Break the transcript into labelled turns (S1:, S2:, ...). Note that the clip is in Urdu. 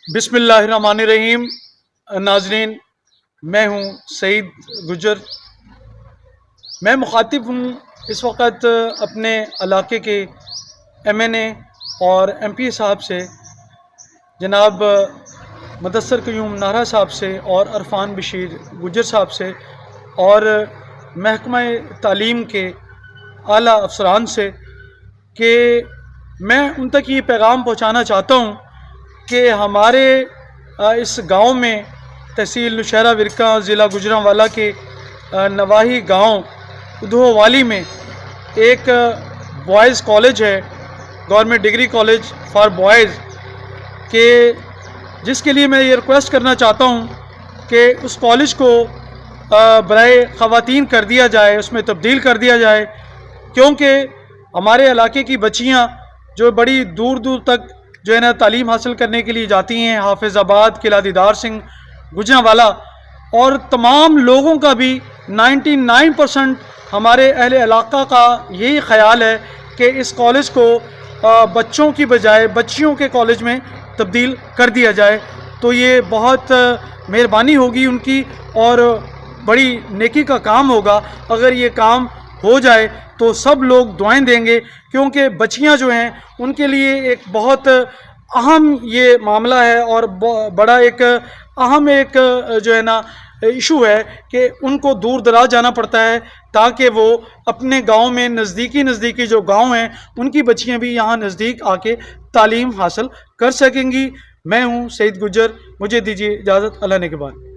S1: بسم اللہ الرحمن الرحیم۔ ناظرین، میں ہوں سعید گجر۔ میں مخاطب ہوں اس وقت اپنے علاقے کے ایم این اے اور ایم پی صاحب سے، جناب مدثر قیوم نہرا صاحب سے اور عرفان بشیر گجر صاحب سے، اور محکمہ تعلیم کے اعلیٰ افسران سے، کہ میں ان تک یہ پیغام پہنچانا چاہتا ہوں کہ ہمارے اس گاؤں میں، تحصیل نوشہرہ ورکہ، ضلع گوجرانوالہ کے نواحی گاؤں ادھو والی میں ایک بوائز کالج ہے، government degree college for boys, کہ جس کے لیے میں یہ ریکویسٹ کرنا چاہتا ہوں کہ اس کالج کو برائے خواتین کر دیا جائے، اس میں تبدیل کر دیا جائے، کیونکہ ہمارے علاقے کی بچیاں جو بڑی دور دور تک جو ہے نا تعلیم حاصل کرنے کے لیے جاتی ہیں، حافظ آباد، قلعہ دیدار سنگھ، گوجرانوالہ، اور تمام لوگوں کا بھی 99% ہمارے اہل علاقہ کا یہی خیال ہے کہ اس کالج کو بچوں کی بجائے بچیوں کے کالج میں تبدیل کر دیا جائے، تو یہ بہت مہربانی ہوگی ان کی اور بڑی نیکی کا کام ہوگا۔ اگر یہ کام ہو جائے تو سب لوگ دعائیں دیں گے، کیونکہ بچیاں جو ہیں ان کے لیے ایک بہت اہم یہ معاملہ ہے، اور بڑا ایک اہم ایک جو ہے نا ایشو ہے کہ ان کو دور دراز جانا پڑتا ہے تاکہ وہ اپنے گاؤں میں نزدیکی جو گاؤں ہیں ان کی بچیاں بھی یہاں نزدیک آ کے تعلیم حاصل کر سکیں گی۔ میں ہوں سعید گجر، مجھے دیجیے اجازت، اللہ نے کے بعد۔